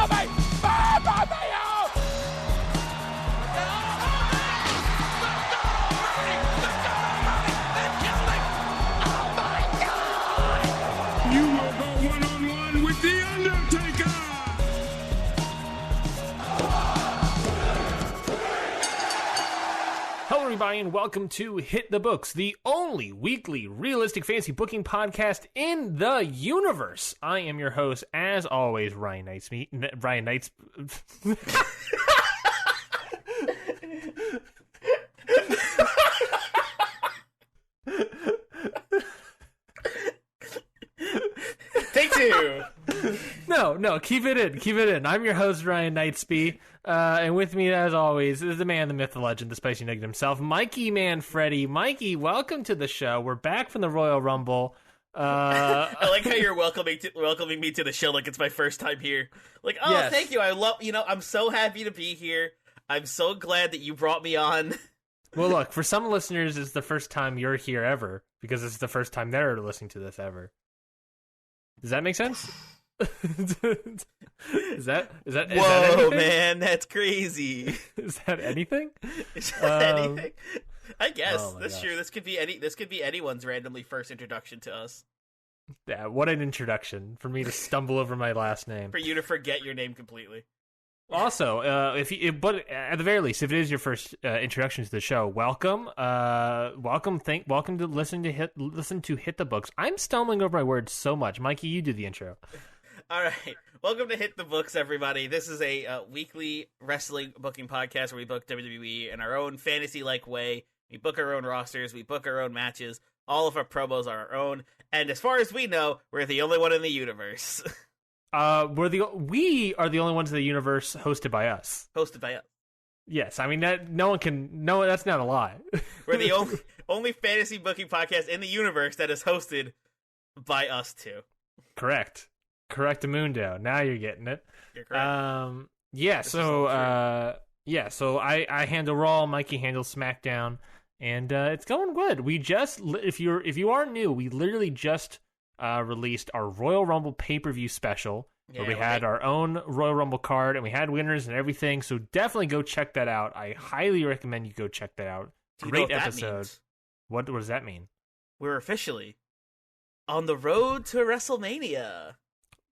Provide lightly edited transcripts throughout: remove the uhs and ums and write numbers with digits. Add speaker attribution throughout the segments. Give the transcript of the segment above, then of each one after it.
Speaker 1: Everybody, and welcome to Hit the Books, the only weekly realistic fantasy booking podcast in the universe. I am your host, as always, Ryan Knights.
Speaker 2: Take two.
Speaker 1: No, keep it in. I'm your host, Ryan Knightsby, and with me, as always, is the man, the myth, the legend, the spicy nugget himself, Mikey Manfredi. Mikey, welcome to the show. We're back from the Royal Rumble.
Speaker 2: I like how you're welcoming me to the show like it's my first time here. Like, oh, yes. Thank you. I'm so happy to be here. I'm so glad that you brought me on.
Speaker 1: Well, look, for some listeners, it's the first time you're here ever, because it's the first time they're listening to this ever. Does that make sense? Is that
Speaker 2: Whoa, man, that's crazy.
Speaker 1: Is that anything?
Speaker 2: Is that anything? I guess
Speaker 1: gosh.
Speaker 2: True. This could be anyone's randomly first introduction to us.
Speaker 1: Yeah, what an introduction for me to stumble over my last name.
Speaker 2: For you to forget your name completely.
Speaker 1: Also, but at the very least, if it is your first introduction to the show, welcome. Welcome to listen to Hit the Books. I'm stumbling over my words so much. Mikey, you do the intro.
Speaker 2: All right. Welcome to Hit the Books, everybody. This is a weekly wrestling booking podcast where we book WWE in our own fantasy-like way. We book our own rosters. We book our own matches. All of our promos are our own. And as far as we know, we're the only one in the universe.
Speaker 1: We are the only ones in the universe hosted by us.
Speaker 2: Hosted by us.
Speaker 1: Yes, I mean that that's not a lie.
Speaker 2: We're the only fantasy booking podcast in the universe that is hosted by us two.
Speaker 1: Correct, Mundo. Now you're getting it.
Speaker 2: You're correct.
Speaker 1: So I handle Raw, Mikey handles SmackDown, and it's going good. We just, if you are new, we literally just released our Royal Rumble pay-per-view special, where we had our own Royal Rumble card, and we had winners and everything, so definitely go check that out. I highly recommend you go check that out. Great episode. What does that mean?
Speaker 2: We're officially on the road to WrestleMania.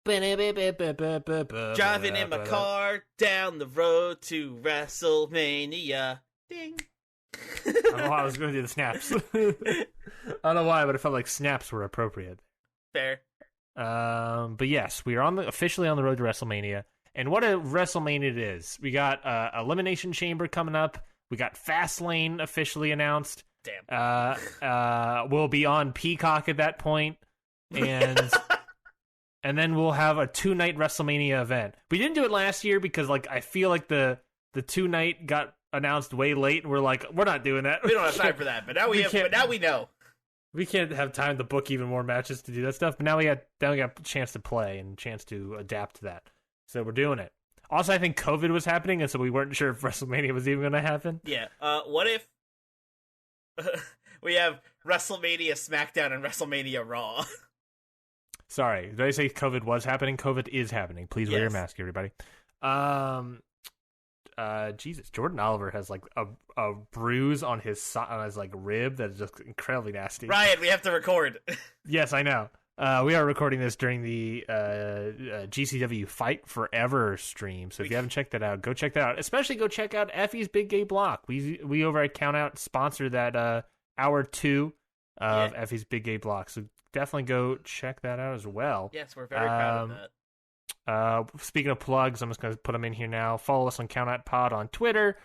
Speaker 2: Driving in my car down the road to WrestleMania. Ding.
Speaker 1: I don't know why I was going to do the snaps. I don't know why, but it felt like snaps were appropriate.
Speaker 2: Fair.
Speaker 1: But yes, we are officially on the road to WrestleMania, and what a WrestleMania it is. We got Elimination Chamber coming up. We got Fastlane officially announced.
Speaker 2: Damn.
Speaker 1: We'll be on Peacock at that point, and and then we'll have a 2-night WrestleMania event. We didn't do it last year because I feel like the 2-night got announced way late, and we're like, we're not doing that.
Speaker 2: We don't have time for that, but now we know.
Speaker 1: We can't have time to book even more matches to do that stuff, but now we got a chance to play and a chance to adapt to that. So we're doing it. Also, I think COVID was happening, and so we weren't sure if WrestleMania was even going to happen.
Speaker 2: Yeah. What if we have WrestleMania SmackDown and WrestleMania Raw?
Speaker 1: Sorry, did I say COVID was happening? COVID is happening. Please wear your mask, everybody. Jesus, Jordan Oliver has a bruise on his rib that is just incredibly nasty.
Speaker 2: Ryan, we have to record.
Speaker 1: Yes, I know. We are recording this during the GCW Fight Forever stream, so if you haven't checked that out, go check that out. Especially go check out Effie's Big Gay Block. We over at Countout sponsor that hour 2 of Effie's Big Gay Block, so definitely go check that out as well.
Speaker 2: Yes, we're very proud of that.
Speaker 1: Speaking of plugs, I'm just going to put them in here now. Follow us on Count Pod on Twitter.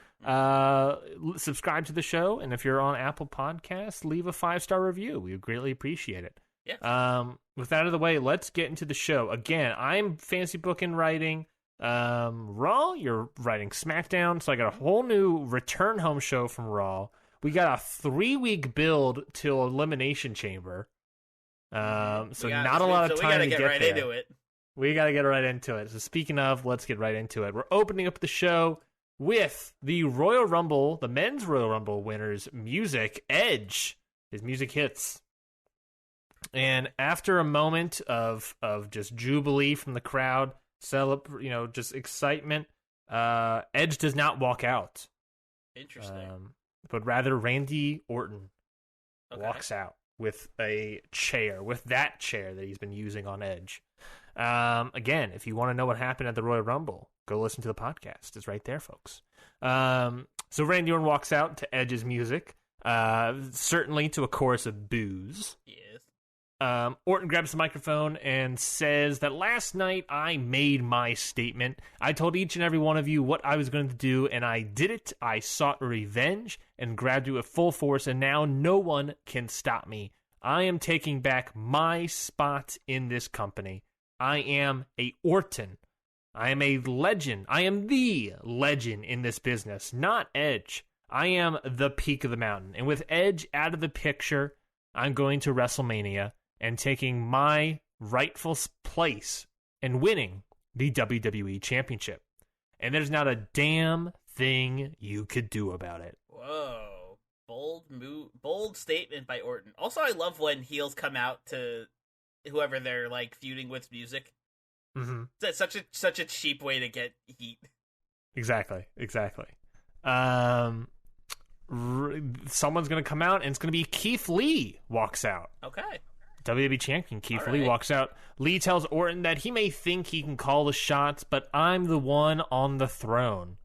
Speaker 1: Subscribe to the show, and if you're on Apple Podcasts, leave a 5-star review. We would greatly appreciate it.
Speaker 2: Yeah.
Speaker 1: With that out of the way, let's get into the show. Again, I'm fancy booking writing Raw. You're writing SmackDown, so I got a whole new return home show from Raw. We got a 3-week build till Elimination Chamber. So not a lot of time to get
Speaker 2: right
Speaker 1: there.
Speaker 2: Into it.
Speaker 1: We got to get right into it. So speaking of, let's get right into it. We're opening up the show with the Royal Rumble, the men's Royal Rumble winners, music, Edge. His music hits. And after a moment of just jubilee from the crowd, just excitement. Edge does not walk out.
Speaker 2: Interesting.
Speaker 1: But rather Randy Orton walks out with a chair, with that chair that he's been using on Edge. Again, if you want to know what happened at the Royal Rumble, go listen to the podcast. It's right there, folks. So Randy Orton walks out to Edge's music, certainly to a chorus of boos.
Speaker 2: Yes.
Speaker 1: Orton grabs the microphone and says that last night I made my statement. I told each and every one of you what I was going to do, and I did it. I sought revenge and grabbed you with full force, and now no one can stop me. I am taking back my spot in this company. I am a Orton. I am a legend. I am the legend in this business, not Edge. I am the peak of the mountain. And with Edge out of the picture, I'm going to WrestleMania and taking my rightful place and winning the WWE Championship. And there's not a damn thing you could do about it.
Speaker 2: Whoa. Bold statement by Orton. Also, I love when heels come out to whoever they're like feuding with music.
Speaker 1: Mm-hmm.
Speaker 2: That's such a cheap way to get heat.
Speaker 1: Exactly. Someone's going to come out, and it's going to be Keith Lee walks out.
Speaker 2: Okay.
Speaker 1: WWE champion Keith Lee walks out. Lee tells Orton that he may think he can call the shots, but I'm the one on the throne.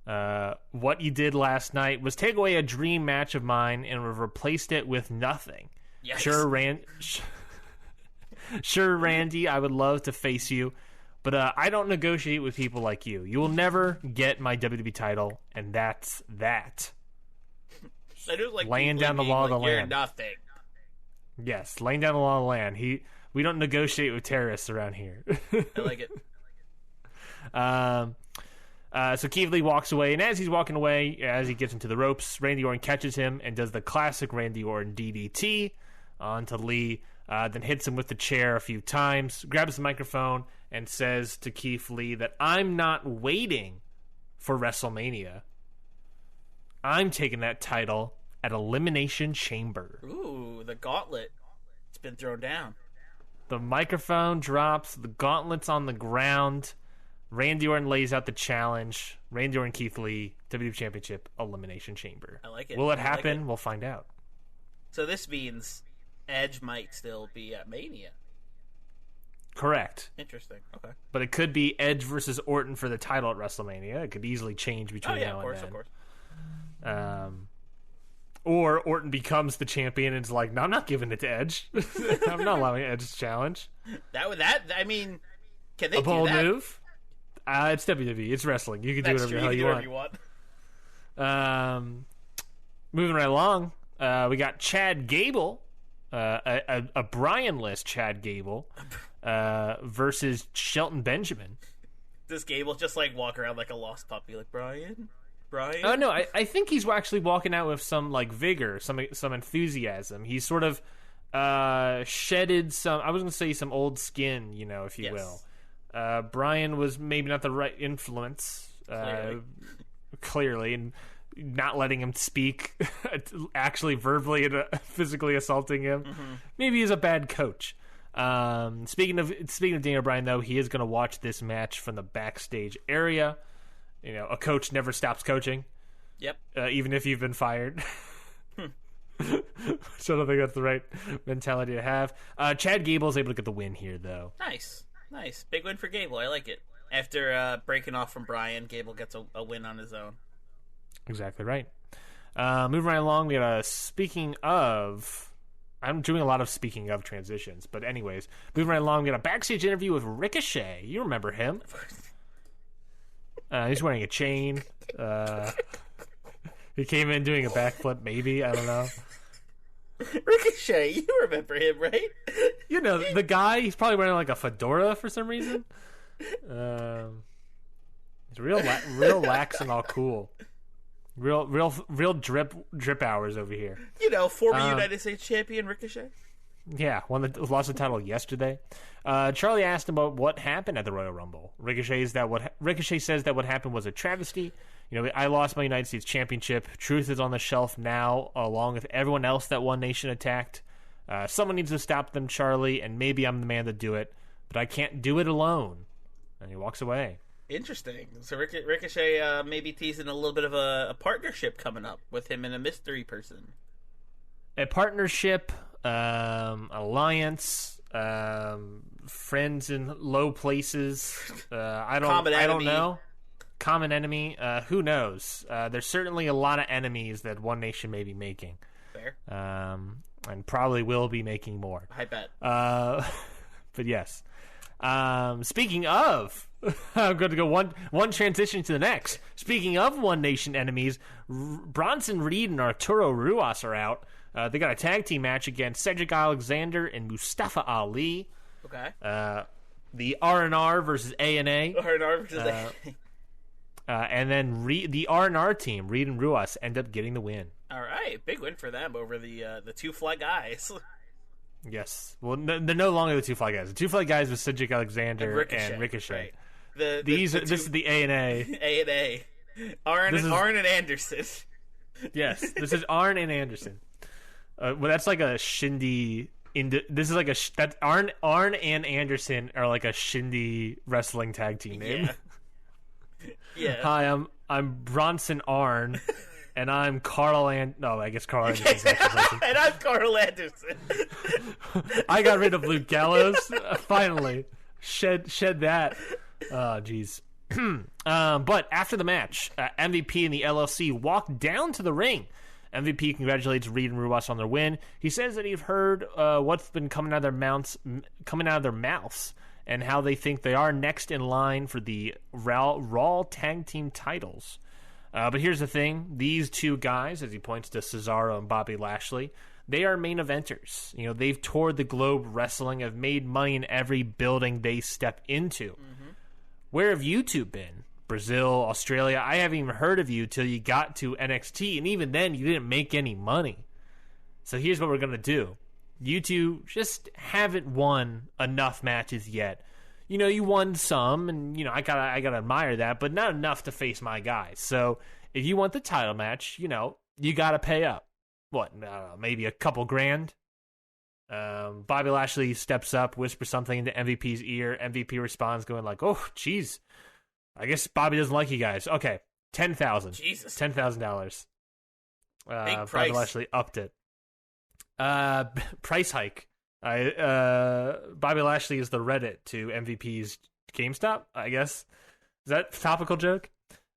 Speaker 1: What you did last night was take away a dream match of mine and replaced it with nothing.
Speaker 2: Yes.
Speaker 1: Sure, Randy, I would love to face you, but I don't negotiate with people like you. You will never get my WWE title, and that's that.
Speaker 2: I do like
Speaker 1: laying down the law of the land.
Speaker 2: You're nothing.
Speaker 1: Yes, laying down the law of the land. We don't negotiate with terrorists around here.
Speaker 2: I like it.
Speaker 1: So Keith Lee walks away, and as he's walking away, as he gets into the ropes, Randy Orton catches him and does the classic Randy Orton DDT onto Lee, then hits him with the chair a few times, grabs the microphone, and says to Keith Lee that I'm not waiting for WrestleMania. I'm taking that title at Elimination Chamber.
Speaker 2: Ooh, the gauntlet. It's been thrown down.
Speaker 1: The microphone drops, the gauntlet's on the ground. Randy Orton lays out the challenge. Randy Orton, Keith Lee, WWE Championship, Elimination Chamber.
Speaker 2: I like it.
Speaker 1: Will it happen? We'll find out.
Speaker 2: So this means Edge might still be at Mania.
Speaker 1: Correct.
Speaker 2: Interesting. Okay.
Speaker 1: But it could be Edge versus Orton for the title at WrestleMania. It could easily change between now and then.
Speaker 2: Of course.
Speaker 1: Or Orton becomes the champion and is like, no, I'm not giving it to Edge. I'm not allowing Edge to challenge.
Speaker 2: I mean, can they
Speaker 1: do that? A bold move? It's WWE. It's wrestling. You can do whatever the hell you want. Moving right along, we got Chad Gable, a Bryan-less Chad Gable, versus Shelton Benjamin.
Speaker 2: Does Gable just like walk around like a lost puppy, like Bryan?
Speaker 1: Oh no, I think he's actually walking out with some like vigor, some enthusiasm. He's sort of shedded some. I was going to say some old skin, if you will. Bryan was maybe not the right influence, clearly, and not letting him speak, actually verbally and physically assaulting him. Mm-hmm. Maybe he's a bad coach. Speaking of Daniel Bryan, though, he is going to watch this match from the backstage area. A coach never stops coaching.
Speaker 2: Yep.
Speaker 1: Even if you've been fired. So I don't think that's the right mentality to have. Chad Gable is able to get the win here, though.
Speaker 2: Nice. Big win for Gable. I like it. After breaking off from Bryan, Gable gets a win on his own.
Speaker 1: Exactly right. Moving right along, we got speaking of... I'm doing a lot of speaking of transitions, but anyways, moving right along, we got a backstage interview with Ricochet. You remember him.
Speaker 2: Of course.
Speaker 1: He's wearing a chain. He came in doing a backflip, maybe. I don't know.
Speaker 2: Ricochet, you remember him, right?
Speaker 1: The guy, he's probably wearing like a fedora for some reason. He's real lax and all cool. Real drip hours over here.
Speaker 2: Former United States champion Ricochet.
Speaker 1: Yeah, lost the title yesterday. Charlie asked him about what happened at the Royal Rumble. Ricochet says that what happened was a travesty. I lost my United States Championship. Truth is on the shelf now, along with everyone else that One Nation attacked. Someone needs to stop them, Charlie, and maybe I'm the man to do it, but I can't do it alone. and he walks away.
Speaker 2: Interesting. So Ricochet maybe teasing a little bit of a partnership coming up with him and a mystery person.
Speaker 1: A partnership, alliance, friends in low places. I don't know. Common enemy. Who knows? There's certainly a lot of enemies that One Nation may be making.
Speaker 2: Fair.
Speaker 1: And probably will be making more.
Speaker 2: I bet.
Speaker 1: But yes. Speaking of, I'm going to go one transition to the next. Speaking of One Nation enemies, Bronson Reed and Arturo Ruas are out. They got a tag team match against Cedric Alexander and Mustafa Ali.
Speaker 2: Okay.
Speaker 1: The R&R versus A&A.
Speaker 2: R&R versus A&A.
Speaker 1: And then the R&R team, Reed and Ruas, end up getting the win.
Speaker 2: All right, big win for them over the Two Fly Guys.
Speaker 1: Yes. Well, they're no longer the Two Fly Guys. The Two Fly Guys was Cedric Alexander and Ricochet.
Speaker 2: Right.
Speaker 1: This is the A&A.
Speaker 2: A&A. Arn and Anderson.
Speaker 1: Yes, this is Arn and Anderson. Well, that's like a shindy. This is like that's Arn and Anderson are like a shindy wrestling tag team name.
Speaker 2: Yeah.
Speaker 1: Hi, I'm Bronson Arn. And I'm Carl I guess Carl Anderson's the person.
Speaker 2: And I'm Carl Anderson.
Speaker 1: I got rid of Luke Gallows. Finally. Shed that. Oh, jeez. But after the match, MVP and the LLC walked down to the ring. MVP congratulates Reed and Ruas on their win. He says that he's heard what's been coming out of their mouths and how they think they are next in line for the Raw Tag Team titles. But here's the thing. These two guys, as he points to Cesaro and Bobby Lashley, they are main eventers. You know, they've toured the globe wrestling, have made money in every building they step into. Mm-hmm. Where have you two been? Brazil, Australia? I haven't even heard of you till you got to NXT, and even then, you didn't make any money. So here's what we're going to do. You two just haven't won enough matches yet. You know, you won some, and, you know, I gotta admire that, but not enough to face my guys. So, if you want the title match, you know, you gotta pay up. What, I don't know, maybe a couple grand? Bobby Lashley steps up, whispers something into MVP's ear. MVP responds, going like, oh, jeez. I guess Bobby doesn't like you guys. Okay, $10,000.
Speaker 2: Jesus.
Speaker 1: $10,000.
Speaker 2: Big price.
Speaker 1: Bobby Lashley upped it. Price hike. Bobby Lashley is the Reddit to MVP's GameStop, I guess. Is that a topical joke?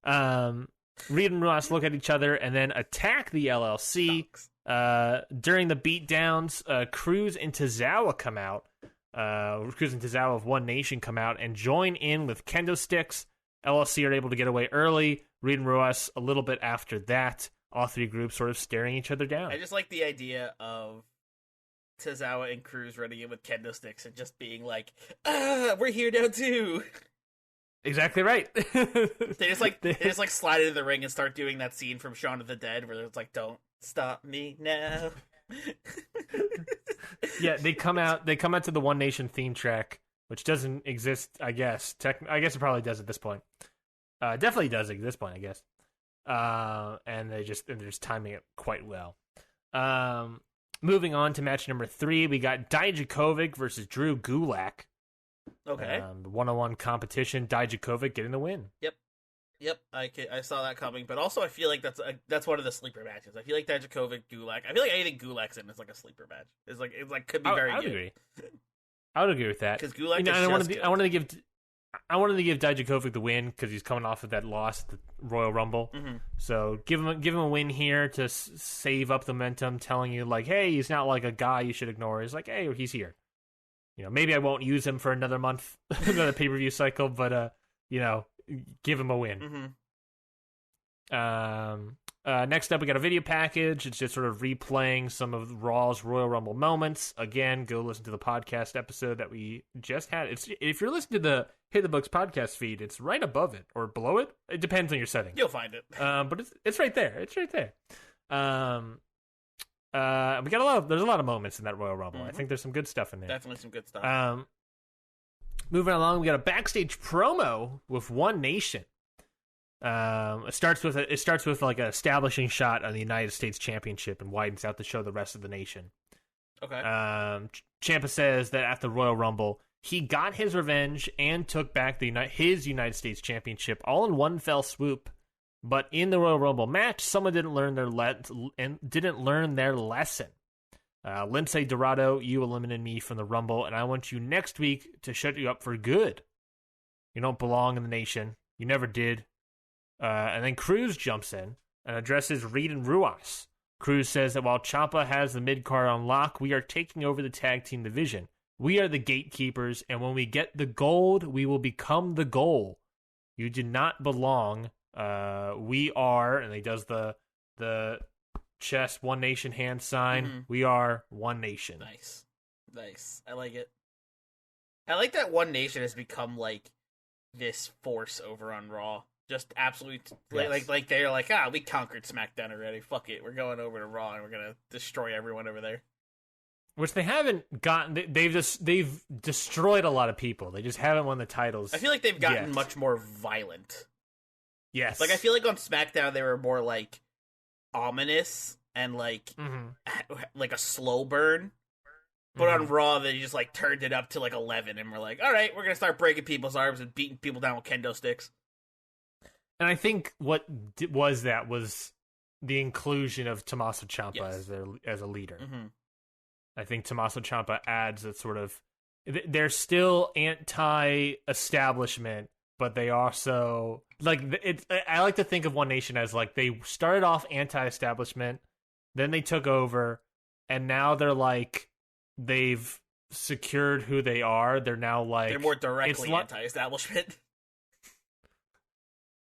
Speaker 1: Reed and Ross look at each other and then attack the LLC. During the beatdowns, Cruz and Tozawa come out. Cruz and Tozawa of One Nation come out and join in with kendo sticks. LLC are able to get away early. Reed and Ross a little bit after that. All three groups sort of staring each other down.
Speaker 2: I just like the idea of Tozawa and Cruz running in with kendo sticks and just being like, we're here now too.
Speaker 1: Exactly right.
Speaker 2: They just slide into the ring and start doing that scene from Shaun of the Dead where it's like, don't stop me now.
Speaker 1: Yeah, they come out to the One Nation theme track, which doesn't exist, I guess. I guess it probably does at this point. Definitely does at this point, I guess. And they're just timing it quite well. Moving on to match number 3, we got Dijakovic versus Drew Gulak.
Speaker 2: Okay.
Speaker 1: One-on-one competition. Dijakovic getting the win.
Speaker 2: Yep. I saw that coming, but also I feel like that's one of the sleeper matches. I feel like Dijakovic, Gulak. I feel like anything Gulak's in is like a sleeper match. It's like could be very good.
Speaker 1: Agree. I would agree with that.
Speaker 2: Because Gulak,
Speaker 1: I wanted to give Dijakovic the win because he's coming off of that loss at the Royal Rumble. Mm-hmm. So give him a win here to save up the momentum, telling you like, hey, he's not like a guy you should ignore. He's like, hey, he's here. You know, maybe I won't use him for another month, another pay-per-view cycle, but you know, give him a win. Mm-hmm. Next up, we got a video package. It's just sort of replaying some of Raw's Royal Rumble moments. Again, go listen to the podcast episode that we just had. If you're listening to the Hit the Books podcast feed, it's right above it or below it. It depends on your setting.
Speaker 2: You'll find it.
Speaker 1: But it's right there. It's right there. We got there's a lot of moments in that Royal Rumble. Mm-hmm. I think there's some good stuff in there.
Speaker 2: Definitely some good stuff.
Speaker 1: Moving along, we got a backstage promo with One Nation. It starts with like an establishing shot on the United States Championship and widens out to show the rest of the nation.
Speaker 2: Okay.
Speaker 1: Ciampa says that at the Royal Rumble, he got his revenge and took back his United States Championship all in one fell swoop. But in the Royal Rumble match, someone didn't learn their lesson. Lindsay Dorado, you eliminated me from the Rumble, and I want you next week to shut you up for good. You don't belong in the nation. You never did. And then Cruz jumps in and addresses Reed and Ruas. Cruz says that while Ciampa has the mid-card on lock, we are taking over the tag team division. We are the gatekeepers, and when we get the gold, we will become the goal. You do not belong. We are, and he does the chest One Nation hand sign. Mm-hmm. We are One Nation.
Speaker 2: Nice. I like it. I like that One Nation has become like this force over on Raw. Just absolute, yes. like they're like, we conquered SmackDown already. Fuck it, we're going over to Raw and we're gonna destroy everyone over there.
Speaker 1: Which they haven't gotten. They've destroyed a lot of people. They just haven't won the titles.
Speaker 2: I feel like they've gotten much more violent.
Speaker 1: Yes,
Speaker 2: like I feel like on SmackDown they were more like ominous and like like a slow burn. But on Raw, they just like turned it up to like 11, and we're like, all right, we're gonna start breaking people's arms and beating people down with kendo sticks.
Speaker 1: And I think what was the inclusion of Tommaso Ciampa as a leader. Mm-hmm. I think Tommaso Ciampa adds that sort of, they're still anti-establishment, but they also like it. I like to think of One Nation as like they started off anti-establishment, then they took over, and now they're like they've secured who they are. They're now like
Speaker 2: they're more directly anti-establishment.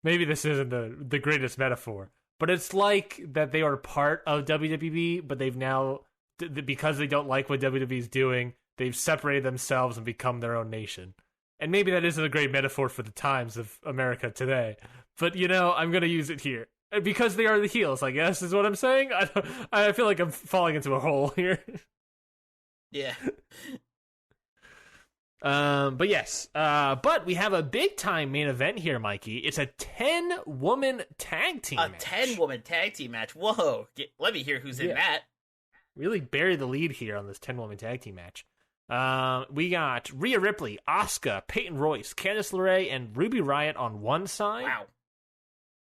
Speaker 1: Maybe this isn't the greatest metaphor, but it's like that they are part of WWE, but they've now, because they don't like what WWE is doing, they've separated themselves and become their own nation. And maybe that isn't a great metaphor for the times of America today, but I'm going to use it here. Because they are the heels, I guess, is what I'm saying. I feel like I'm falling into a hole here.
Speaker 2: Yeah.
Speaker 1: But yes, but we have a big time main event here, Mikey. It's a 10-woman tag team match.
Speaker 2: 10-woman tag team match. Whoa. Let me hear who's in that.
Speaker 1: Really bury the lead here on this 10-woman tag team match. We got Rhea Ripley, Asuka, Peyton Royce, Candice LeRae, and Ruby Riott on one side.
Speaker 2: Wow.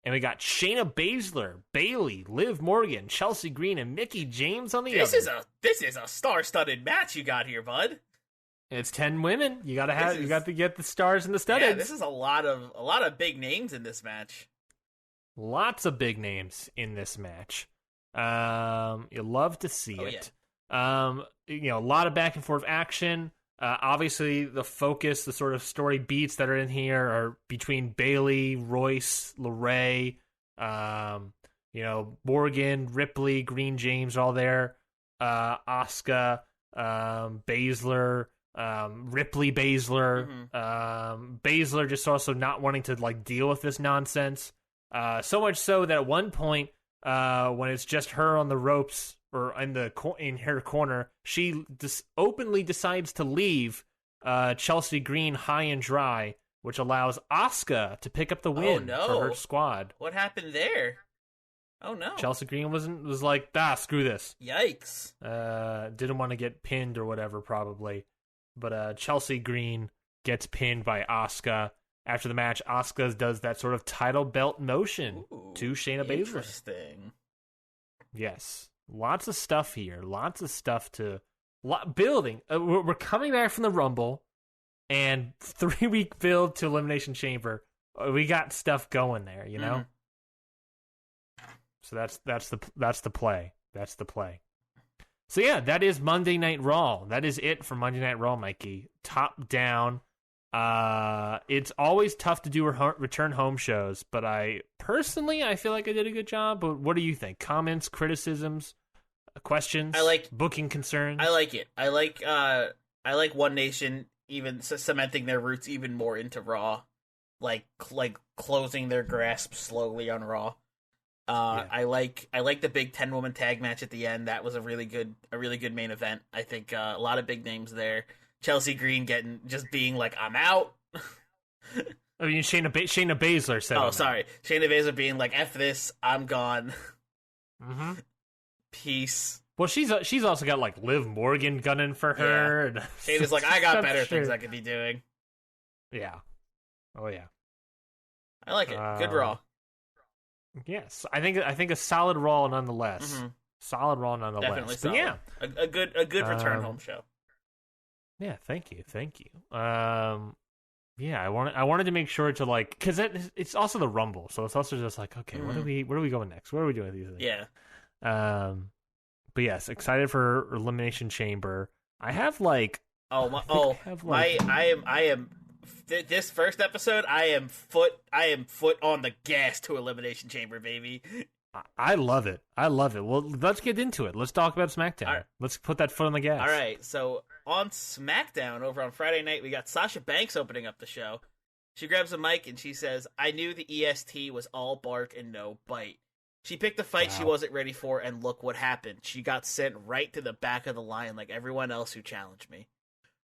Speaker 1: And we got Shayna Baszler, Bayley, Liv Morgan, Chelsea Green, and Mickie James on the other.
Speaker 2: This is a star-studded match you got here, bud.
Speaker 1: It's 10 women. You got to get the stars and the studded.
Speaker 2: Yeah, this is a lot of big names in this match.
Speaker 1: Lots of big names in this match. You love to see it. Yeah. A lot of back and forth action. Obviously, the focus, the sort of story beats that are in here are between Bayley, Royce, LeRae, Morgan, Ripley, Green, James, all there. Asuka, Baszler. Ripley Baszler, Baszler just also not wanting to like deal with this nonsense. So much so that at one point, when it's just her on the ropes or in her corner, she openly decides to leave Chelsea Green high and dry, which allows Asuka to pick up the win for her squad.
Speaker 2: What happened there? Oh no!
Speaker 1: Chelsea Green was like, screw this.
Speaker 2: Yikes!
Speaker 1: Didn't want to get pinned or whatever, probably. But Chelsea Green gets pinned by Asuka. After the match, Asuka does that sort of title belt motion to Shayna Baszler.
Speaker 2: Interesting.
Speaker 1: Yes. Lots of stuff here. Lots of stuff to... building. We're coming back from the Rumble, and 3-week build to Elimination Chamber. We got stuff going there, you know? So that's the play. That's the play. So yeah, that is Monday Night Raw. That is it for Monday Night Raw, Mikey. Top down. It's always tough to do return home shows, but I feel like I did a good job. But what do you think? Comments, criticisms, questions? Booking concerns.
Speaker 2: I like it. I like One Nation even cementing their roots even more into Raw, like closing their grasp slowly on Raw. I like the big 10-woman tag match at the end. That was a really good main event. I think a lot of big names there. Chelsea Green being like, I'm out.
Speaker 1: I mean, Shayna Baszler said.
Speaker 2: Oh, sorry, Shayna Baszler being like, F this, I'm gone.
Speaker 1: Mm-hmm.
Speaker 2: Peace.
Speaker 1: Well, she's also got like Liv Morgan gunning for her. And
Speaker 2: Shayna's like, I got better things I could be doing.
Speaker 1: Yeah. Oh yeah.
Speaker 2: I like it. Good Raw.
Speaker 1: Yes, I think a solid Raw nonetheless.
Speaker 2: Mm-hmm.
Speaker 1: Solid Raw nonetheless.
Speaker 2: Definitely
Speaker 1: but
Speaker 2: solid.
Speaker 1: Yeah,
Speaker 2: a good return home show.
Speaker 1: Yeah, thank you. Yeah, I wanted to make sure to like, because it's also the Rumble, so it's also just like, okay, where are we going next? What are we doing with these things?
Speaker 2: Yeah.
Speaker 1: But yes, excited for Elimination Chamber. I have like,
Speaker 2: this first episode, I am foot on the gas to Elimination Chamber, baby.
Speaker 1: I love it. Well, let's get into it. Let's talk about SmackDown. Right. Let's put that foot on the gas.
Speaker 2: All right. So on SmackDown over on Friday night, we got Sasha Banks opening up the show. She grabs a mic and she says, "I knew the EST was all bark and no bite." She picked a fight she wasn't ready for, and look what happened. She got sent right to the back of the line like everyone else who challenged me.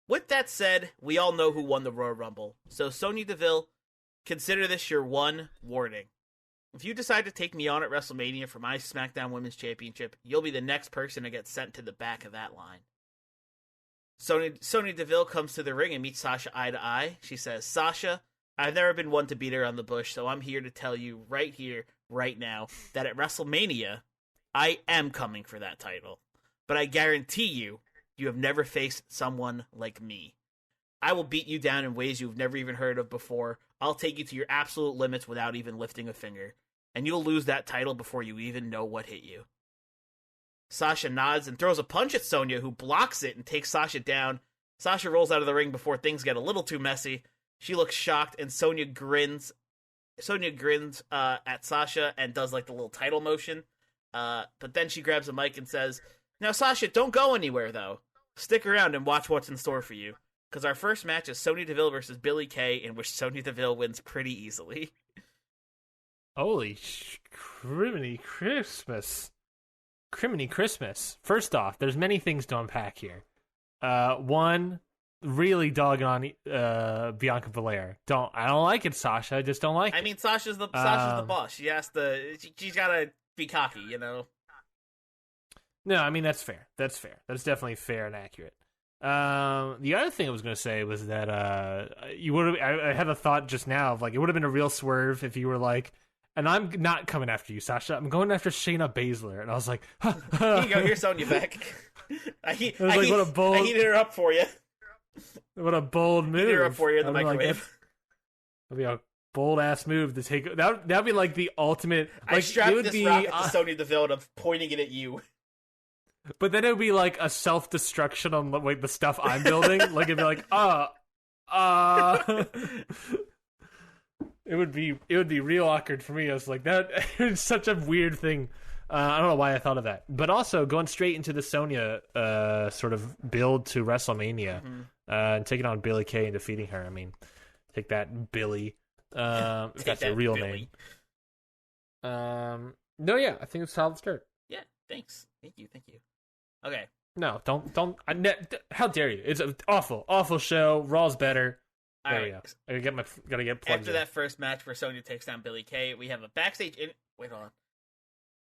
Speaker 2: With that said, we all know who won the Royal Rumble. So Sonya Deville, consider this your one warning. If you decide to take me on at WrestleMania for my SmackDown Women's Championship, you'll be the next person to get sent to the back of that line. Sonya Deville comes to the ring and meets Sasha eye to eye. She says, "Sasha, I've never been one to beat around the bush, so I'm here to tell you right here, right now, that at WrestleMania, I am coming for that title. But I guarantee you have never faced someone like me. I will beat you down in ways you've never even heard of before. I'll take you to your absolute limits without even lifting a finger. And you'll lose that title before you even know what hit you." Sasha nods and throws a punch at Sonya, who blocks it and takes Sasha down. Sasha rolls out of the ring before things get a little too messy. She looks shocked, and Sonya grins. At Sasha and does like the little title motion. But then she grabs a mic and says, "Now, Sasha, don't go anywhere, though. Stick around and watch what's in store for you. Because our first match is Sonya Deville versus Billie Kay, in which Sonya Deville wins pretty easily."
Speaker 1: Holy criminy Christmas. Criminy Christmas. First off, there's many things to unpack here. One, really dogging on Bianca Belair. I don't like it, Sasha. I just don't like it.
Speaker 2: I mean, Sasha's the boss. She's gotta be cocky, you know?
Speaker 1: No, I mean, that's fair. That's definitely fair and accurate. The other thing I was going to say was that I had a thought just now of like, it would have been a real swerve if you were like, "And I'm not coming after you, Sasha. I'm going after Shayna Baszler." And I was like,
Speaker 2: "Here you go. Here's Sonya back." I heated her up for you.
Speaker 1: What a bold move!
Speaker 2: Heated her up for you in the microwave.
Speaker 1: That'd be a bold ass move to take. That'd be like the ultimate. Like,
Speaker 2: I strapped this rocket to Sonya Deville and I'm pointing it at you.
Speaker 1: But then it would be like a self-destruction on like the stuff I'm building. Like it'd be like, It would be real awkward for me. I was like, that it's such a weird thing. I don't know why I thought of that. But also going straight into the Sonya sort of build to WrestleMania and taking on Billie Kay and defeating her. I mean, take that, Billy. If that's a real name. No, yeah, I think it's a solid start.
Speaker 2: Yeah, thanks. Thank you. Okay.
Speaker 1: No, don't. How dare you? It's an awful show. Raw's better. There we go. Gotta get plugged
Speaker 2: After that first match where Sonya takes down Billie Kay, we have a backstage. Wait, hold on.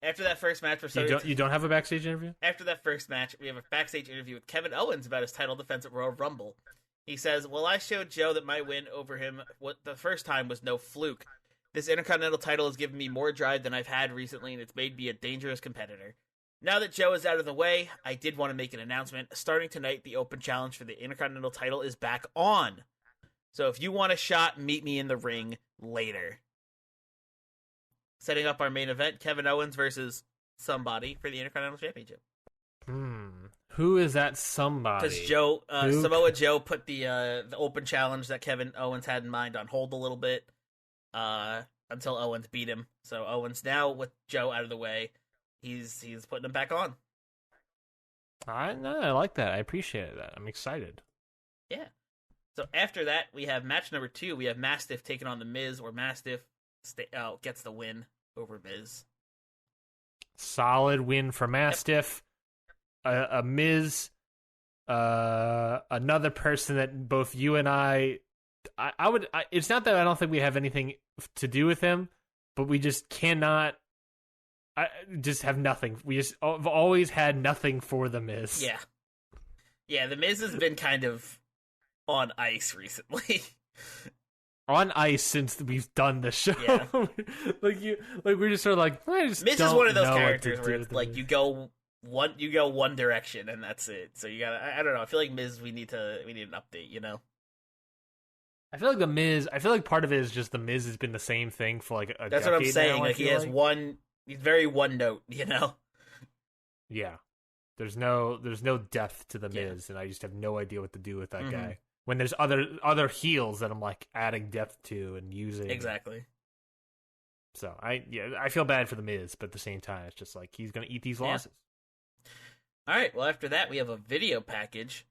Speaker 2: After that first match where Sonya,
Speaker 1: you don't have a backstage interview.
Speaker 2: After that first match, we have a backstage interview with Kevin Owens about his title defense at Royal Rumble. He says, "Well, I showed Joe that my win over him the first time was no fluke. This Intercontinental title has given me more drive than I've had recently, and it's made me a dangerous competitor. Now that Joe is out of the way, I did want to make an announcement. Starting tonight, the Open Challenge for the Intercontinental title is back on. So if you want a shot, meet me in the ring later." Setting up our main event, Kevin Owens versus somebody for the Intercontinental Championship.
Speaker 1: Who is that somebody?
Speaker 2: Because Samoa Joe put the Open Challenge that Kevin Owens had in mind on hold a little bit until Owens beat him. So Owens now, with Joe out of the way, he's putting him back on.
Speaker 1: I like that. I appreciate that. I'm excited.
Speaker 2: Yeah. So after that, we have match number 2. We have Mastiff taking on The Miz, where Mastiff gets the win over Miz.
Speaker 1: Solid win for Mastiff. Yep. A Miz, another person that both you and I would. It's not that I don't think we have anything to do with him, but we just cannot I just have nothing. We just have always had nothing for the Miz.
Speaker 2: Yeah. Yeah, the Miz has been kind of on ice recently.
Speaker 1: On ice since we've done the show.
Speaker 2: Yeah.
Speaker 1: We're just sort of like, I just
Speaker 2: Miz
Speaker 1: don't
Speaker 2: is one of those
Speaker 1: know
Speaker 2: characters
Speaker 1: what to
Speaker 2: where
Speaker 1: do
Speaker 2: it's
Speaker 1: with
Speaker 2: like
Speaker 1: Miz.
Speaker 2: you go one direction and that's it. So you gotta, I don't know. I feel like Miz, we need an update. You know.
Speaker 1: I feel like the Miz. I feel like part of it is just the Miz has been the same thing for like a
Speaker 2: That's what I'm
Speaker 1: decade
Speaker 2: saying.
Speaker 1: now,
Speaker 2: Like he has one. He's very one note. You know.
Speaker 1: Yeah. There's no depth to the Miz, and I just have no idea what to do with that guy. When there's other heels that I'm like adding depth to and using.
Speaker 2: Exactly.
Speaker 1: So I feel bad for the Miz, but at the same time, it's just like he's gonna eat these losses.
Speaker 2: All right. Well, after that, we have a video package.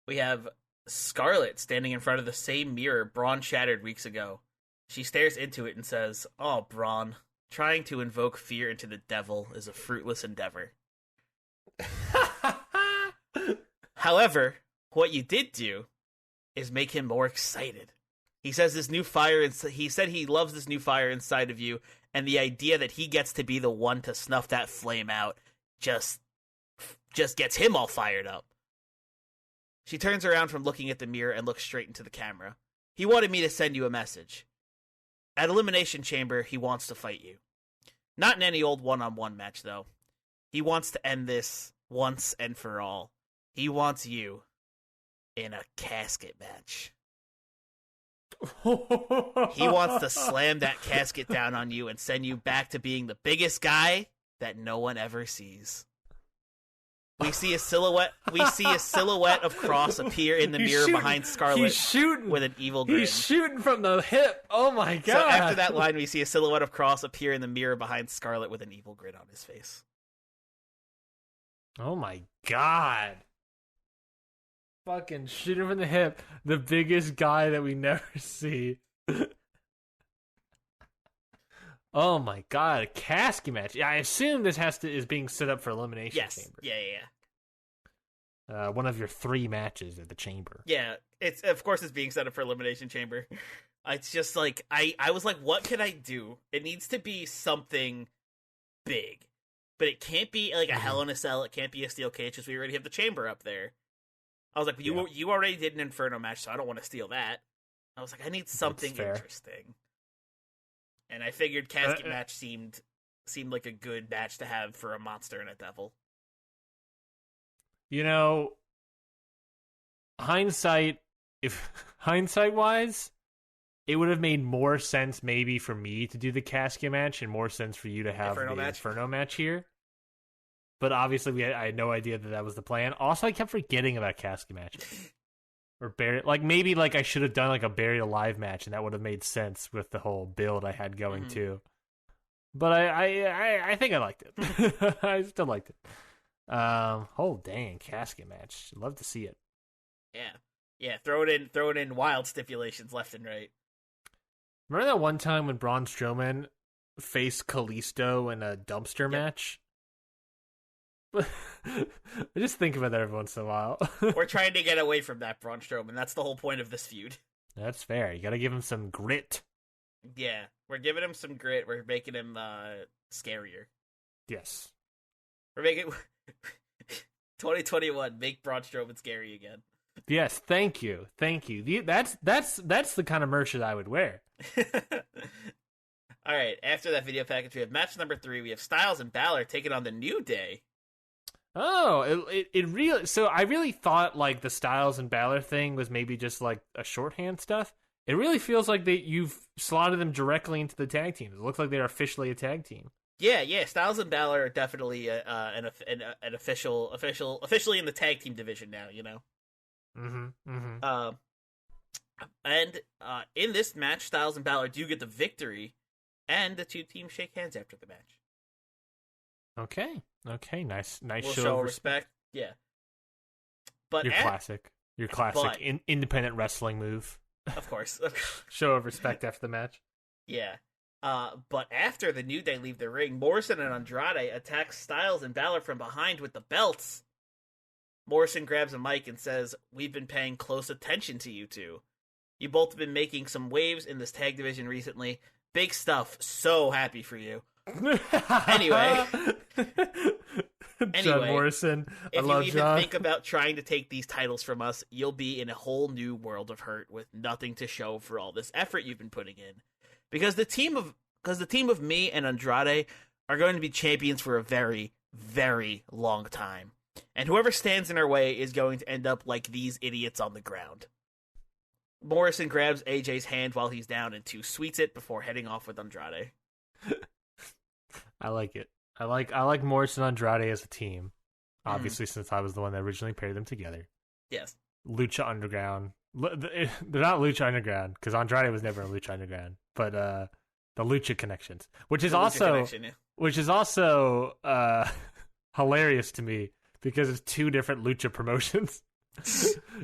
Speaker 2: We have Scarlett standing in front of the same mirror Braun shattered weeks ago. She stares into it and says, "Oh, Braun, trying to invoke fear into the devil is a fruitless endeavor." However, what you did do is make him more excited. He says this new fire. He said he loves this new fire inside of you, and the idea that he gets to be the one to snuff that flame out just gets him all fired up. She turns around from looking at the mirror and looks straight into the camera. He wanted me to send you a message. At Elimination Chamber, he wants to fight you. Not in any old one-on-one match, though. He wants to end this once and for all. He wants you in a casket match. He wants to slam that casket down on you and send you back to being the biggest guy that no one ever sees. We see a silhouette of Cross appear in the mirror behind Scarlett with an evil grin.
Speaker 1: He's shooting from the hip. Oh my god.
Speaker 2: So after that line, we see a silhouette of Cross appear in the mirror behind Scarlett with an evil grin on his face.
Speaker 1: Oh my god. Fucking shooting from the hip. The biggest guy that we never see. Oh my god, a casket match. Yeah, I assume this is being set up for Elimination Chamber.
Speaker 2: Yeah.
Speaker 1: One of your 3 matches at the Chamber.
Speaker 2: Yeah, it's being set up for Elimination Chamber. It's just like I was like, what can I do? It needs to be something big, but it can't be like a Hell in a Cell. It can't be a steel cage because we already have the Chamber up there. I was like, you already did an Inferno match, so I don't want to steal that. I was like, I need something interesting. And I figured casket match seemed like a good match to have for a monster and a devil.
Speaker 1: You know, hindsight wise, it would have made more sense maybe for me to do the casket match and more sense for you to have the Inferno match here. But obviously, I had no idea that was the plan. Also, I kept forgetting about casket matches. Or maybe I should have done like a Buried Alive match, and that would have made sense with the whole build I had going too. But I think I liked it. I still liked it. Oh dang, casket match! Love to see it.
Speaker 2: Yeah. Throw it in wild stipulations left and right.
Speaker 1: Remember that one time when Braun Strowman faced Kalisto in a dumpster match? I just think about that every once in a while.
Speaker 2: We're trying to get away from that, Braun Strowman. That's the whole point of this feud.
Speaker 1: That's fair. You got to give him some grit.
Speaker 2: Yeah, we're giving him some grit. We're making him scarier.
Speaker 1: Yes.
Speaker 2: We're making 2021. Make Braun Strowman scary again.
Speaker 1: Yes, thank you. That's the kind of merch that I would wear.
Speaker 2: All right. After that video package, we have match number 3. We have Styles and Balor taking on the New Day.
Speaker 1: Oh, it really. So I really thought like the Styles and Balor thing was maybe just like a shorthand stuff. It really feels like you've slotted them directly into the tag team. It looks like they're officially a tag team.
Speaker 2: Yeah. Styles and Balor are definitely an officially in the tag team division now. You know. And in this match, Styles and Balor do get the victory, and the 2 teams shake hands after the match.
Speaker 1: Okay, nice
Speaker 2: we'll show respect. Yeah, but
Speaker 1: your classic independent wrestling move.
Speaker 2: Of course,
Speaker 1: show of respect after the match.
Speaker 2: Yeah, but after the New Day leave the ring, Morrison and Andrade attack Styles and Balor from behind with the belts. Morrison grabs a mic and says, "We've been paying close attention to you two. You both have been making some waves in this tag division recently. Big stuff. So happy for you. Anyway.
Speaker 1: John Morrison. I love
Speaker 2: If you even think about trying to take these titles from us, you'll be in a whole new world of hurt with nothing to show for all this effort you've been putting in. Because the team of me and Andrade are going to be champions for a very, very long time. And whoever stands in our way is going to end up like these idiots on the ground. Morrison grabs AJ's hand while he's down and sweets it before heading off with Andrade.
Speaker 1: I like it. I like Morrison and Andrade as a team. Obviously, since I was the one that originally paired them together.
Speaker 2: Yes.
Speaker 1: Lucha Underground. They're not Lucha Underground because Andrade was never in Lucha Underground, but the Lucha Connections, which is also hilarious to me because it's two different Lucha promotions.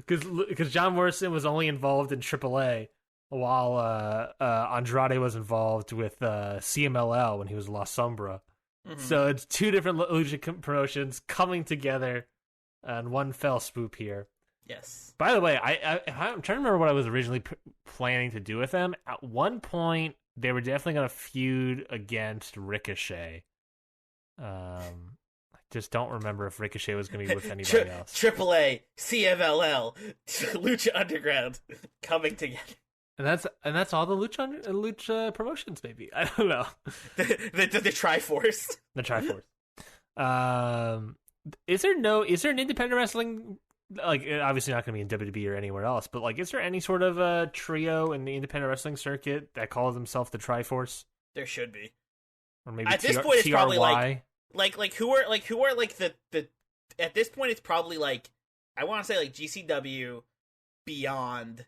Speaker 1: Because John Morrison was only involved in AAA while Andrade was involved with CMLL when he was La Sombra. Mm-hmm. So it's two different Lucha promotions coming together on one fell swoop here.
Speaker 2: Yes.
Speaker 1: By the way, I'm trying to remember what I was originally planning to do with them. At one point, they were definitely going to feud against Ricochet. I just don't remember if Ricochet was going to be with anybody else.
Speaker 2: AAA, CMLL, Lucha Underground coming together.
Speaker 1: And that's all the Lucha promotions, maybe. I don't know.
Speaker 2: the Triforce.
Speaker 1: The Triforce. Is there an independent wrestling, like, obviously not going to be in WWE or anywhere else, but like, is there any sort of a trio in the independent wrestling circuit that calls themselves the Triforce?
Speaker 2: There should be.
Speaker 1: Or maybe
Speaker 2: at this point, it's probably like who are the at this point it's probably like, I want to say like GCW, Beyond.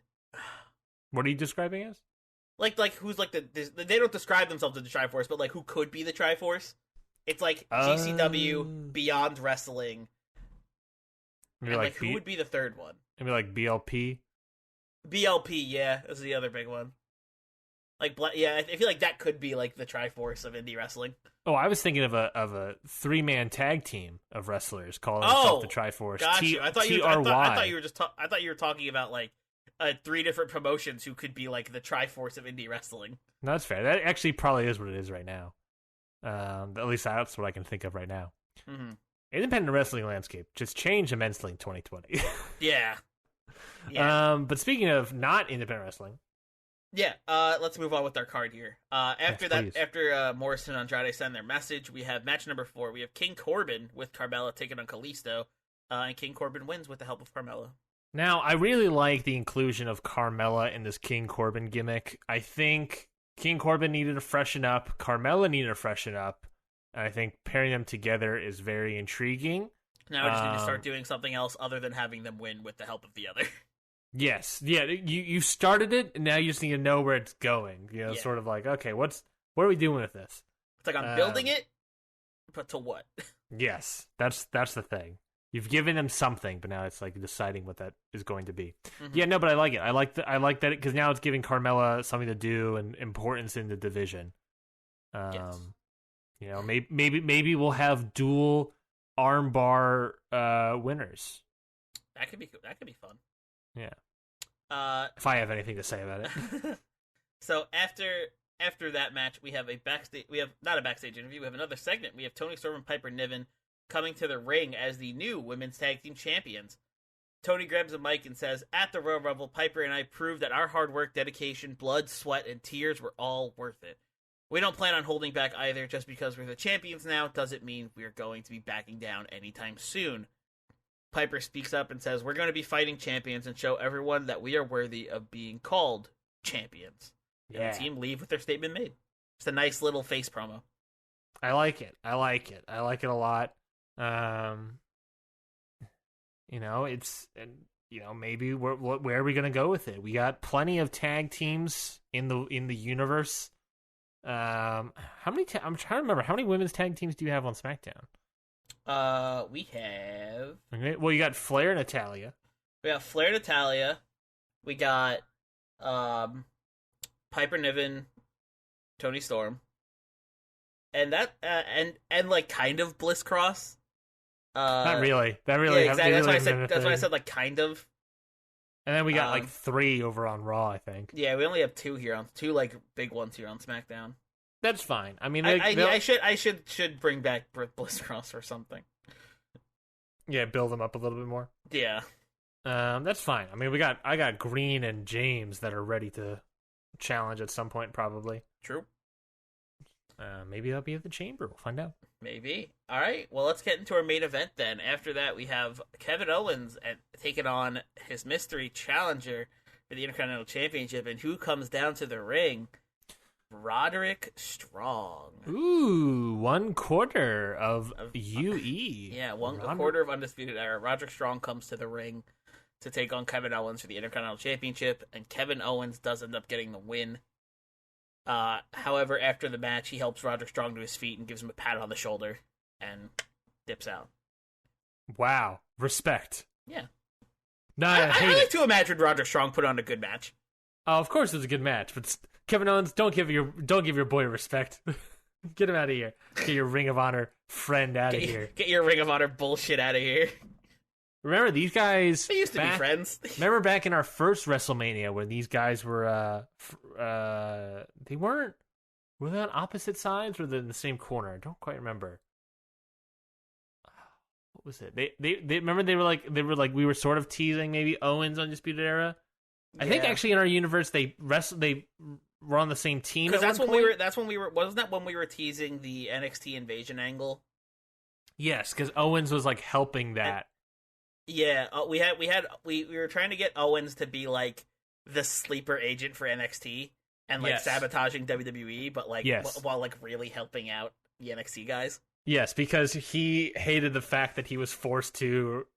Speaker 1: What are you describing as?
Speaker 2: Like who's like they don't describe themselves as the Triforce, but like who could be the Triforce? It's like GCW, Beyond Wrestling.
Speaker 1: Maybe
Speaker 2: and like who would be the third one?
Speaker 1: Maybe like BLP.
Speaker 2: BLP, yeah, that's the other big one. Like, yeah, I feel like that could be like the Triforce of indie wrestling.
Speaker 1: Oh, I was thinking of a 3-man tag team of wrestlers calling themselves the Triforce.
Speaker 2: Gotcha. I thought you were talking about like 3 different promotions who could be like the Triforce of indie wrestling.
Speaker 1: No, that's fair. That actually probably is what it is right now. At least that's what I can think of right now.
Speaker 2: Mm-hmm.
Speaker 1: Independent wrestling landscape just changed immensely in 2020.
Speaker 2: Yeah.
Speaker 1: But speaking of not independent wrestling.
Speaker 2: Yeah, let's move on with our card here. After Morrison and Andrade send their message, we have match number 4. We have King Corbin with Carmella taking on Kalisto, and King Corbin wins with the help of Carmella.
Speaker 1: Now, I really like the inclusion of Carmella in this King Corbin gimmick. I think King Corbin needed to freshen up, Carmella needed to freshen up, and I think pairing them together is very intriguing.
Speaker 2: Now I just need to start doing something else other than having them win with the help of the other.
Speaker 1: Yes, yeah, you started it, and now you just need to know where it's going. You know, sort of like, okay, what are we doing with this?
Speaker 2: It's like I'm building it, but to what?
Speaker 1: Yes, that's the thing. You've given them something, but now it's like deciding what that is going to be. Mm-hmm. Yeah, no, but I like it. I like that because now it's giving Carmella something to do and importance in the division.
Speaker 2: Yes.
Speaker 1: You know, maybe we'll have dual armbar winners.
Speaker 2: That could be fun.
Speaker 1: Yeah. If I have anything to say about it.
Speaker 2: So after that match, we have not a backstage interview. We have another segment. We have Toni Storm and Piper Niven coming to the ring as the new women's tag team champions. Tony grabs a mic and says, "At the Royal Rumble, Piper and I proved that our hard work, dedication, blood, sweat, and tears were all worth it. We don't plan on holding back either. Just because we're the champions now doesn't mean we're going to be backing down anytime soon." Piper speaks up and says, "We're going to be fighting champions and show everyone that we are worthy of being called champions." Yeah. And the team leave with their statement made. It's a nice little face promo.
Speaker 1: I like it a lot. You know, maybe where are we gonna go with it? We got plenty of tag teams in the universe. I'm trying to remember, how many women's tag teams do you have on SmackDown?
Speaker 2: We have.
Speaker 1: Okay, well, you got Flair and Natalya.
Speaker 2: We got Flair and Natalya. We got Piper Niven, Toni Storm, and that and like kind of Bliss Cross.
Speaker 1: Not really.
Speaker 2: Yeah, exactly. That's why I said like kind of.
Speaker 1: And then we got like 3 over on Raw, I think.
Speaker 2: Yeah, we only have 2 here two like big ones here on SmackDown.
Speaker 1: That's fine. I mean,
Speaker 2: I should bring back Bliss Cross or something.
Speaker 1: Yeah, build them up a little bit more.
Speaker 2: Yeah.
Speaker 1: That's fine. I mean, I got Green and James that are ready to challenge at some point, probably.
Speaker 2: True.
Speaker 1: Maybe they'll be at the Chamber. We'll find out.
Speaker 2: Maybe. All right. Well, let's get into our main event then. After that, we have Kevin Owens taking on his mystery challenger for the Intercontinental Championship, and who comes down to the ring? Roderick Strong.
Speaker 1: Ooh, 1/4 of UE.
Speaker 2: Yeah, a quarter of Undisputed Era. Roderick Strong comes to the ring to take on Kevin Owens for the Intercontinental Championship, and Kevin Owens does end up getting the win. However, after the match, he helps Roderick Strong to his feet and gives him a pat on the shoulder and dips out.
Speaker 1: Wow. Respect.
Speaker 2: Yeah.
Speaker 1: No,
Speaker 2: I like to imagine Roderick Strong put on a good match.
Speaker 1: Oh, of course it was a good match, but Kevin Owens, don't give your boy respect. Get him out of here. Get your Ring of Honor friend out of here.
Speaker 2: Get your Ring of Honor bullshit out of here.
Speaker 1: Remember these guys?
Speaker 2: They used to be friends.
Speaker 1: Remember back in our first WrestleMania when these guys were they weren't. Were they on opposite sides or were they in the same corner? I don't quite remember. What was it? They remember they were like we were sort of teasing maybe Owens Undisputed Era. I think actually in our universe they were on the same team.
Speaker 2: Because that's when we were. Wasn't that when we were teasing the NXT Invasion angle?
Speaker 1: Yes, because Owens was like helping that.
Speaker 2: Yeah, we were trying to get Owens to be like the sleeper agent for NXT and like sabotaging WWE, but like while like really helping out the NXT guys. Yes,
Speaker 1: because he hated the fact that he was forced to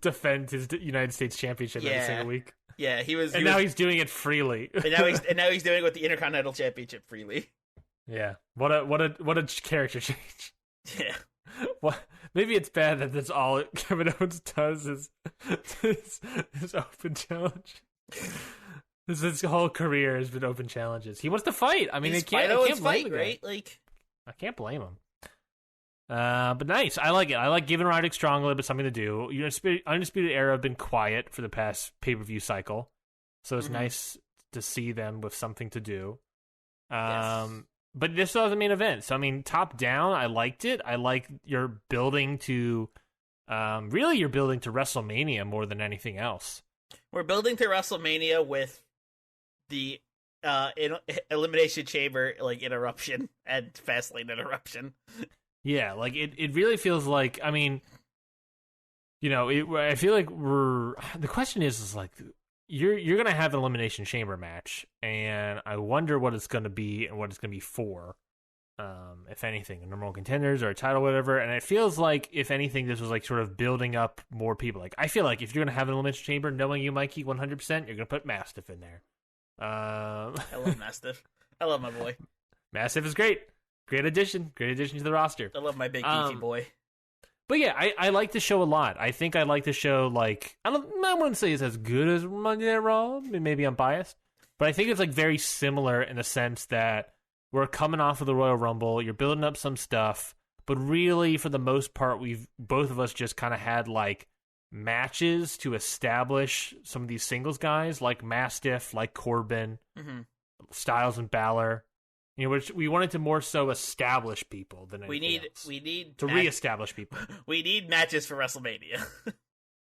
Speaker 1: defend his United States Championship every single week.
Speaker 2: Yeah,
Speaker 1: now he's doing it freely.
Speaker 2: and now he's doing it with the Intercontinental Championship freely.
Speaker 1: Yeah, what a character change.
Speaker 2: Yeah.
Speaker 1: What? Maybe it's bad that that's all Kevin Owens does is open challenge. His whole career has been open challenges. He wants to fight. I mean, I can't blame him. Right?
Speaker 2: Like,
Speaker 1: I can't blame him. But nice. I like it. I like giving Roderick Strong a little bit something to do. Undisputed Era have been quiet for the past pay-per-view cycle, so it's nice to see them with something to do. But this was the main event, so I mean, top down, I liked it. I like you're building to, you're building to WrestleMania more than anything else.
Speaker 2: We're building to WrestleMania with the Elimination Chamber like interruption and Fastlane interruption.
Speaker 1: Yeah, like it really feels like. I mean, I feel like the question is like. You're gonna have an Elimination Chamber match, and I wonder what it's gonna be and what it's gonna be for. If anything, a number one contenders or a title, whatever. And it feels like, if anything, this was like sort of building up more people. Like I feel like if you're gonna have an Elimination Chamber, knowing you, Mikey, 100%, you're gonna put Mastiff in there.
Speaker 2: I love Mastiff. I love my boy.
Speaker 1: Mastiff is great. Great addition to the roster.
Speaker 2: I love my big beefy boy.
Speaker 1: But yeah, I like the show a lot. I think I like the show, like, I wouldn't say it's as good as Monday Night Raw. Maybe I'm biased. But I think it's like very similar in the sense that we're coming off of the Royal Rumble. You're building up some stuff. But really, for the most part, both of us just kind of had like matches to establish some of these singles guys, like Mastiff, like Corbin, Styles and Balor. Which we wanted to more so establish people than anything else. We need to reestablish people.
Speaker 2: We need matches for WrestleMania.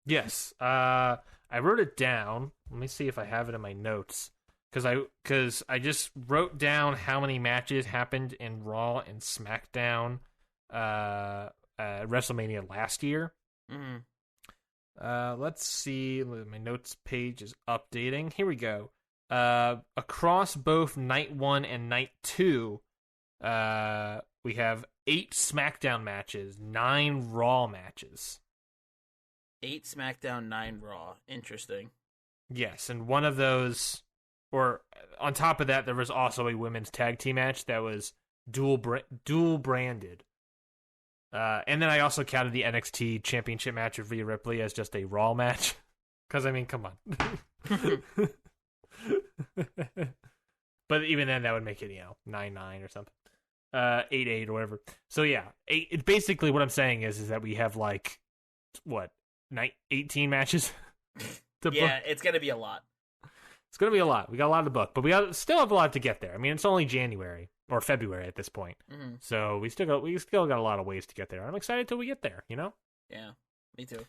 Speaker 1: Yes. I wrote it down. Let me see if I have it in my notes. Because I just wrote down how many matches happened in Raw and SmackDown WrestleMania last year. Let's see. My notes page is updating. Here we go. Across both night 1 and night 2, we have 8 SmackDown matches, 9 Raw matches.
Speaker 2: 8 SmackDown, 9 Raw. Interesting.
Speaker 1: Yes, and one of those, or on top of that, there was also a women's tag team match that was dual branded. And then I also counted the NXT Championship match with Rhea Ripley as just a Raw match. Because, I mean, come on. But even then, that would make it 9-9 or something, 8-8 or whatever. So yeah, basically what I'm saying is that we have like 18 matches.
Speaker 2: It's gonna be a lot.
Speaker 1: It's going to be a lot. We got a lot to book, but still have a lot to get there. I mean, it's only January or February at this point.
Speaker 2: Mm-hmm.
Speaker 1: So we still got a lot of ways to get there. I'm excited till we get there, you know?
Speaker 2: Yeah, me too.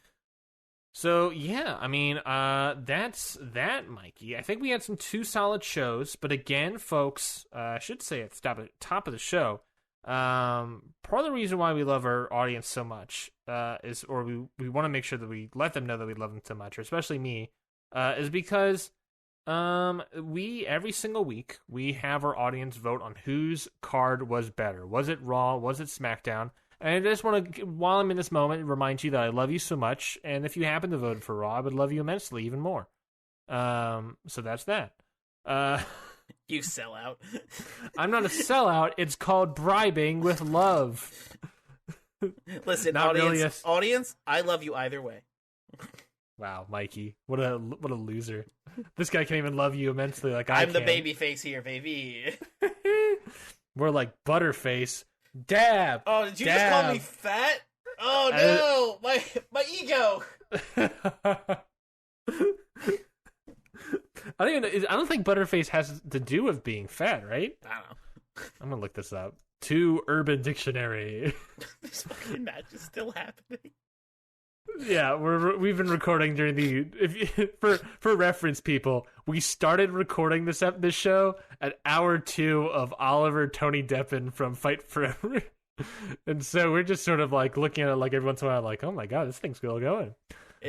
Speaker 1: So, yeah, I mean, that's that, Mikey. I think we had some 2 solid shows, but again, folks, I should say at the top of the show, part of the reason why we love our audience so much is, or we want to make sure that we let them know that we love them so much, or especially me, is because we every single week we have our audience vote on whose card was better. Was it Raw? Was it SmackDown? And I just want to, while I'm in this moment, remind you that I love you so much, and if you happen to vote for Raw, I would love you immensely, even more. So that's that.
Speaker 2: You sell out.
Speaker 1: I'm not a sellout. It's called bribing with love.
Speaker 2: Listen,
Speaker 1: Not
Speaker 2: audience,
Speaker 1: really
Speaker 2: audience, I love you either way.
Speaker 1: Wow, Mikey, what a loser. This guy can't even love you immensely like I can.
Speaker 2: I'm the baby face here, baby.
Speaker 1: We're like Butterface. Dab.
Speaker 2: Oh, did you
Speaker 1: dab.
Speaker 2: just call me fat? Oh no, my ego.
Speaker 1: I don't think Butterface has to do with being fat, right?
Speaker 2: I don't know.
Speaker 1: I'm gonna look this up. To Urban Dictionary.
Speaker 2: This fucking match is still happening.
Speaker 1: Yeah, we've been recording during for reference, people. We started recording this show at hour 2 of Oliver Tony Deppen from Fight Forever, and so we're just sort of like looking at it like every once in a while, like, oh my god, this thing's still going.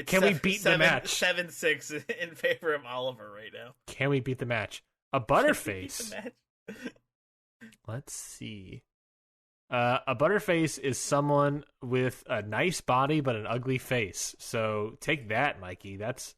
Speaker 1: Can we beat the match?
Speaker 2: 7-6 in favor of Oliver right now.
Speaker 1: Can we beat the match? A Butterface. Let's see. A Butterface is someone with a nice body but an ugly face. So take that, Mikey. That's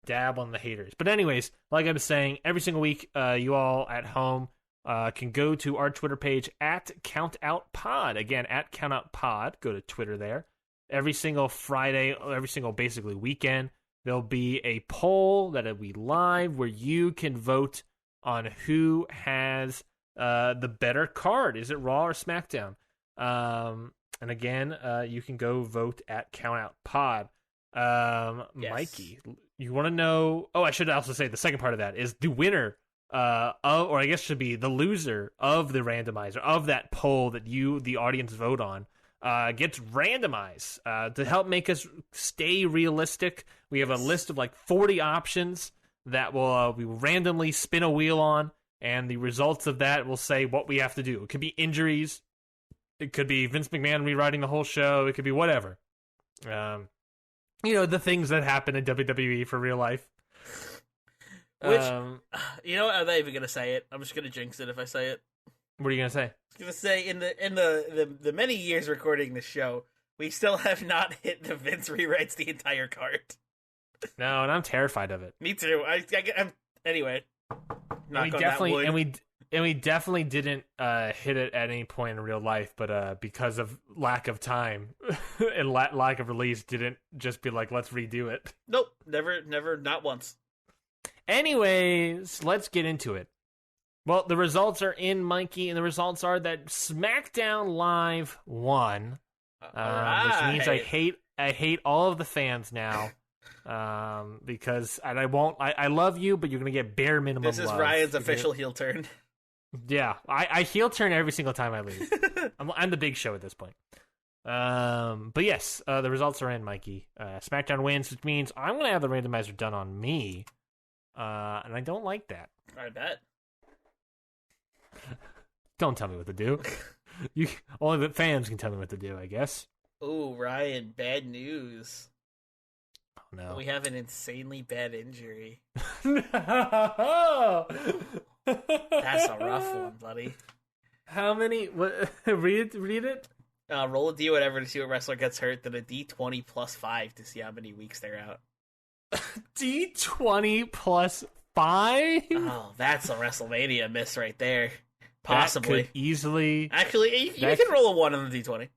Speaker 1: dab on the haters. But anyways, like I was saying, every single week, you all at home can go to our Twitter page at CountOutPod. Again, at CountOutPod. Go to Twitter there. Every single Friday, every single basically weekend, there'll be a poll that'll be live where you can vote on who has the better card. Is it Raw or SmackDown? And again, you can go vote at CountOutPod. Yes. Mikey, you want to know? Oh, I should also say the second part of that is the winner or I guess should be the loser of the randomizer of that poll that you, the audience, vote on. Gets randomized to help make us stay realistic. We have a list of like 40 options that we will randomly spin a wheel on. And the results of that will say what we have to do. It could be injuries. It could be Vince McMahon rewriting the whole show. It could be whatever. The things that happen in WWE for real life.
Speaker 2: Which, I'm not even going to say it. I'm just going to jinx it if I say it.
Speaker 1: What are you going to say?
Speaker 2: I was going to say, in the many years recording this show, we still have not hit the Vince rewrites the entire card.
Speaker 1: No, and I'm terrified of it.
Speaker 2: Me too. I'm anyway.
Speaker 1: We definitely didn't hit it at any point in real life, but because of lack of time and lack of release, didn't just be like, let's redo it.
Speaker 2: Nope, never, not once.
Speaker 1: Anyways, let's get into it. Well, the results are in, Mikey, and the results are that SmackDown Live won, which means I hate all of the fans now. Because I love you, but you're gonna get bare minimum.
Speaker 2: This is
Speaker 1: love.
Speaker 2: Ryan's official heel turn.
Speaker 1: Yeah, I heel turn every single time I leave. I'm the big show at this point. But yes, the results are in, Mikey. SmackDown wins, which means I'm gonna have the randomizer done on me, and I don't like that.
Speaker 2: I bet.
Speaker 1: Don't tell me what to do. Only the fans can tell me what to do, I guess.
Speaker 2: Ooh, Ryan, bad news.
Speaker 1: No.
Speaker 2: We have an insanely bad injury.
Speaker 1: No!
Speaker 2: That's a rough one, buddy.
Speaker 1: How many? What? Read it?
Speaker 2: Roll a D whatever to see what wrestler gets hurt, then a D20 plus 5 to see how many weeks they're out.
Speaker 1: D20 plus 5?
Speaker 2: Oh, that's a Wrestlemania miss right there. Possibly.
Speaker 1: That could easily...
Speaker 2: Actually, you can roll a 1 on the D20.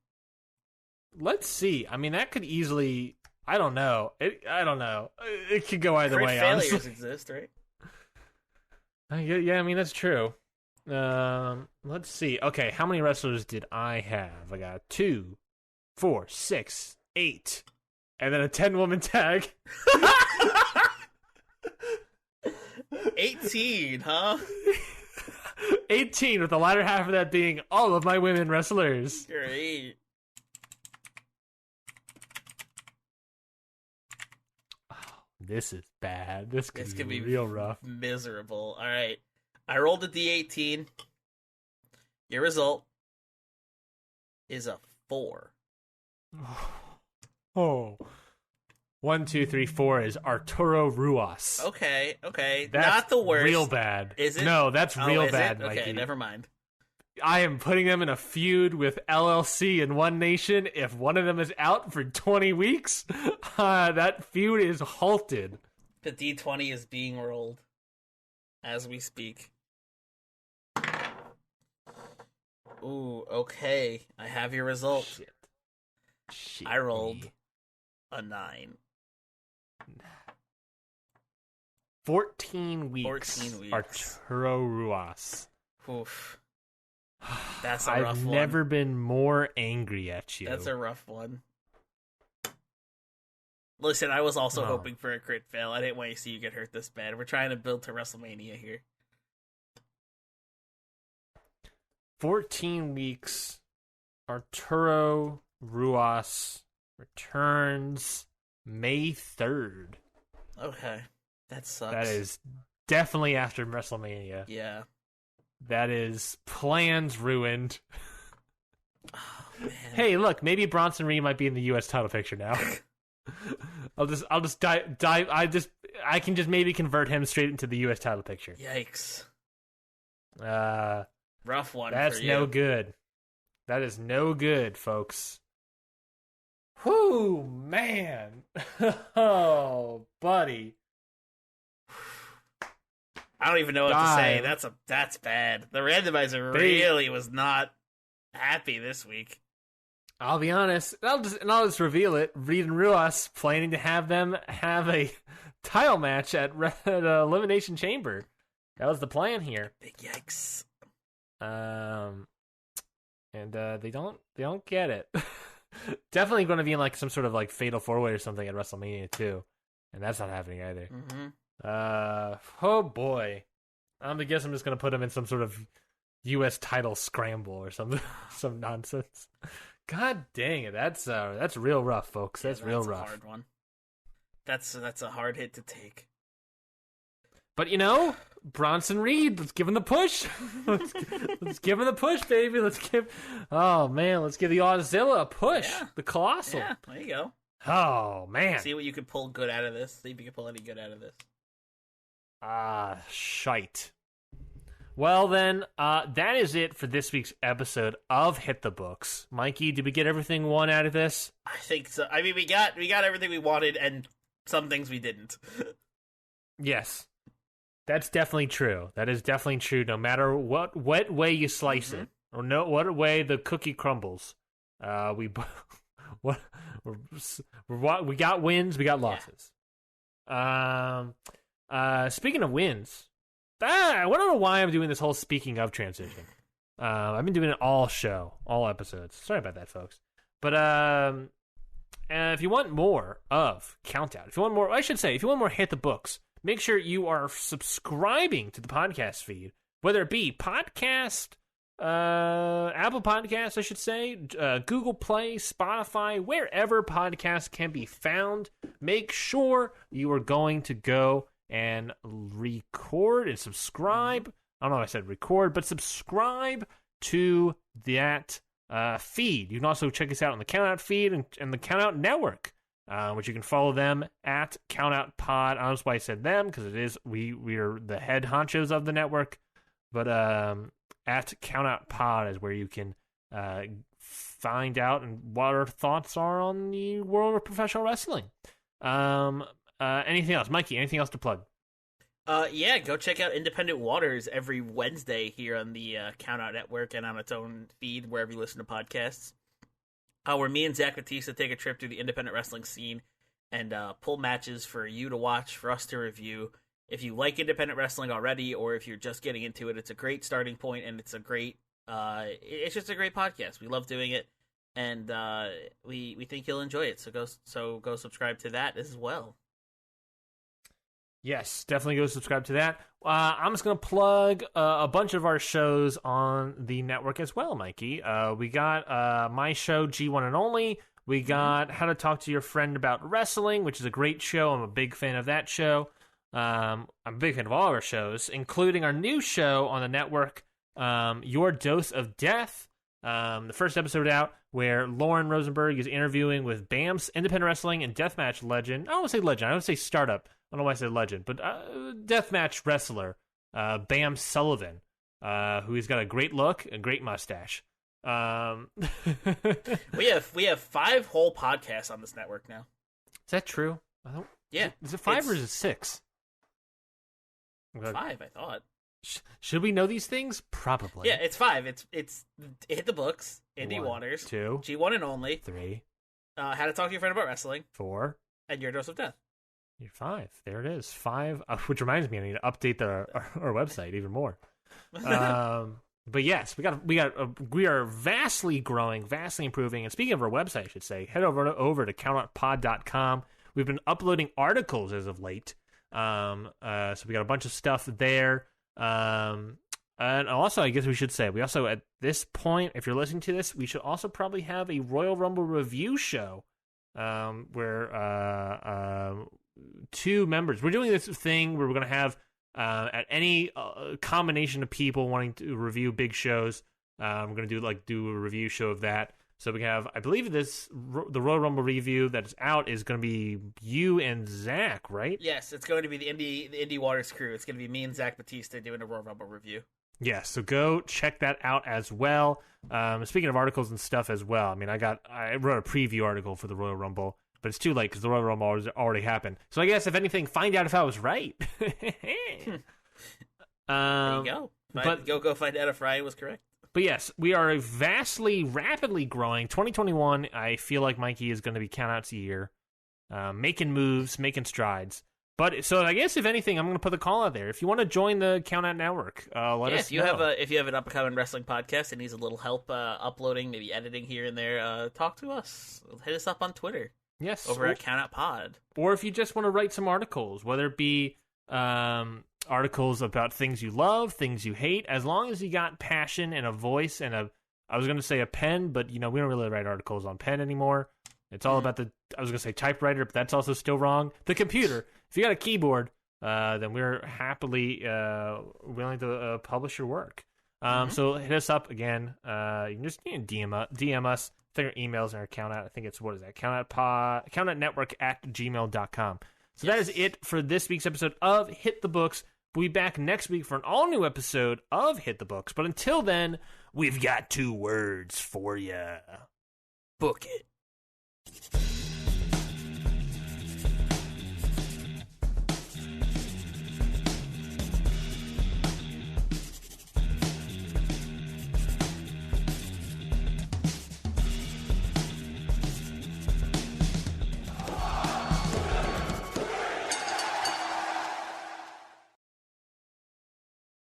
Speaker 1: Let's see. I mean, that could easily... I don't know. It could go either way,
Speaker 2: failures
Speaker 1: honestly.
Speaker 2: exist, right?
Speaker 1: Yeah, I mean, that's true. Let's see. Okay, how many wrestlers did I have? I got 2, 4, 6, 8, and then a 10-woman tag.
Speaker 2: 18, huh?
Speaker 1: 18, with the latter half of that being all of my women wrestlers.
Speaker 2: Great.
Speaker 1: This is bad. This could be
Speaker 2: be
Speaker 1: real rough.
Speaker 2: Miserable. All right. I rolled a D18. Your result is a 4.
Speaker 1: Oh. 1, 2, 3, 4 is Arturo Ruas.
Speaker 2: Okay.
Speaker 1: That's
Speaker 2: not the worst.
Speaker 1: Real bad.
Speaker 2: Is it?
Speaker 1: No, that's real bad,
Speaker 2: Okay,
Speaker 1: Mikey.
Speaker 2: never mind.
Speaker 1: I am putting them in a feud with LLC and One Nation. If one of them is out for 20 weeks, that feud is halted.
Speaker 2: The D20 is being rolled as we speak. Ooh, okay. I have your result.
Speaker 1: Shit.
Speaker 2: I rolled a 9.
Speaker 1: 14 weeks.
Speaker 2: 14 weeks.
Speaker 1: Arturo Ruas.
Speaker 2: Oof. That's a rough one.
Speaker 1: I've never been more angry at you.
Speaker 2: That's a rough one. Listen, I was also hoping for a crit fail. I didn't want to see you get hurt this bad. We're trying to build to WrestleMania here.
Speaker 1: 14 weeks. Arturo Ruas returns May 3rd.
Speaker 2: Okay. That sucks.
Speaker 1: That is definitely after WrestleMania.
Speaker 2: Yeah.
Speaker 1: That is plans ruined.
Speaker 2: Oh, man.
Speaker 1: Hey, look, maybe Bronson Reed might be in the U.S. title picture now. I'll just dive. I can just maybe convert him straight into the U.S. title picture.
Speaker 2: Yikes.
Speaker 1: Rough
Speaker 2: one.
Speaker 1: That's
Speaker 2: for you.
Speaker 1: no good. That is no good, folks. Whoo, man. Oh, buddy.
Speaker 2: I don't even know what to say. That's bad. The randomizer really was not happy this week.
Speaker 1: I'll be honest. I'll just reveal it. Reed and Ruas planning to have them have a title match at Elimination Chamber. That was the plan here.
Speaker 2: Big yikes.
Speaker 1: And they don't get it. Definitely going to be in like some sort of like fatal 4-way or something at WrestleMania too, and that's not happening either.
Speaker 2: Mm-hmm.
Speaker 1: Oh boy, I guess I'm just going to put him in some sort of U.S. title scramble or something, some nonsense. God dang it, that's real rough, folks. That's real rough.
Speaker 2: That's a hard one. That's a hard hit to take.
Speaker 1: But Bronson Reed, let's give him the push. let's give him the push, baby. Let's give the Auszilla a push.
Speaker 2: Yeah.
Speaker 1: The Colossal.
Speaker 2: Yeah, there you go.
Speaker 1: Oh man.
Speaker 2: See what you can pull good out of this. See if you can pull any good out of this.
Speaker 1: Shite. Well then, that is it for this week's episode of Hit the Books. Mikey, did we get everything one out of this?
Speaker 2: I think so. I mean, we got everything we wanted, and some things we didn't.
Speaker 1: Yes. That's definitely true. That is definitely true. No matter what way you slice it, or what way the cookie crumbles, we got wins, we got losses. Speaking of wins, I don't know why I'm doing this whole speaking of transition. I've been doing it all episodes. Sorry about that, folks. But if you want more of Countout, if you want more Hit the Books, make sure you are subscribing to the podcast feed, whether it be podcast, Apple Podcasts, I should say, Google Play, Spotify, wherever podcasts can be found. Make sure you are going to go and record and subscribe. I don't know if I said record, but subscribe to that feed. You can also check us out on the Countout feed and the Countout Network. Which you can follow them at Countout Pod. I don't know why I said them, because it is we are the head honchos of the network. But at Countout Pod is where you can find out and what our thoughts are on the world of professional wrestling. Anything else, Mikey? Anything else to plug?
Speaker 2: Yeah, go check out Independent Waters every Wednesday here on the Countout Network and on its own feed wherever you listen to podcasts. Where me and Zach Batista take a trip through the independent wrestling scene and pull matches for you to watch, for us to review. If you like independent wrestling already, or if you're just getting into it, it's a great starting point, and it's a great, it's just a great podcast. We love doing it, and we think you'll enjoy it. So go subscribe to that as well.
Speaker 1: Yes, definitely go subscribe to that. I'm just going to plug a bunch of our shows on the network as well, Mikey. We got my show, G1 and Only. We got How to Talk to Your Friend About Wrestling, which is a great show. I'm a big fan of that show. I'm a big fan of all of our shows, including our new show on the network, Your Dose of Death. The first episode out where Lauren Rosenberg is interviewing with BAM's independent wrestling and deathmatch legend. I don't want to say legend. I want to say startup. I don't know why I said legend, but deathmatch wrestler, Bam Sullivan, who's got a great look, a great mustache.
Speaker 2: We have 5 whole podcasts on this network now.
Speaker 1: Is that true?
Speaker 2: Yeah.
Speaker 1: Is it 5 or is it 6?
Speaker 2: 5, I thought.
Speaker 1: Should we know these things? Probably.
Speaker 2: Yeah, it's 5. It's Hit the Books, Indie Waters,
Speaker 1: 2,
Speaker 2: G1 and Only,
Speaker 1: 3,
Speaker 2: How to Talk to Your Friend About Wrestling,
Speaker 1: 4,
Speaker 2: and Your Dose of Death.
Speaker 1: You're 5. There it is. 5. Which reminds me, I need to update our website even more. But yes, we are vastly growing, vastly improving. And speaking of our website, I should say, head over to countoutpod.com. We've been uploading articles as of late. So we got a bunch of stuff there. And also, I guess we should say, we also, at this point, if you're listening to this, we should also probably have a Royal Rumble review show, where 2 members, we're doing this thing where we're going to have, at any combination of people wanting to review big shows, we're going to do a review show of that. So we can have, I believe the Royal Rumble review that is out is going to be you and Zach, right?
Speaker 2: Yes, it's going to be the Indie Waters crew. It's going to be me and Zach Batista doing a Royal Rumble review.
Speaker 1: Yeah, so go check that out as well. Speaking of articles and stuff as well, I mean, I wrote a preview article for the Royal Rumble, but it's too late because the Royal Rumble already happened. So I guess, if anything, find out if I was right.
Speaker 2: There you go. Go find out if Ryan was correct.
Speaker 1: But yes, we are rapidly growing. 2021, I feel like Mikey is going to be countouts a year, making moves, making strides. But so I guess, if anything, I'm going to put the call out there. If you want to join the Countout Network, let us know.
Speaker 2: If you have an up-and-coming wrestling podcast that needs a little help uploading, maybe editing here and there, talk to us. Hit us up on Twitter.
Speaker 1: Yes,
Speaker 2: over at Countout Pod.
Speaker 1: Or if you just want to write some articles, whether it be articles about things you love, things you hate, as long as you got passion and a voice and I was going to say a pen, but we don't really write articles on pen anymore. It's all about I was going to say typewriter, but that's also still wrong. The computer. If you got a keyboard, then we're happily willing to publish your work. So hit us up again. You can just DM us. I think our emails and our account out. I think it's, countoutnetwork@gmail.com. So that is it for this week's episode of Hit the Books. We'll be back next week for an all-new episode of Hit the Books. But until then, we've got 2 words for you.
Speaker 2: Book it.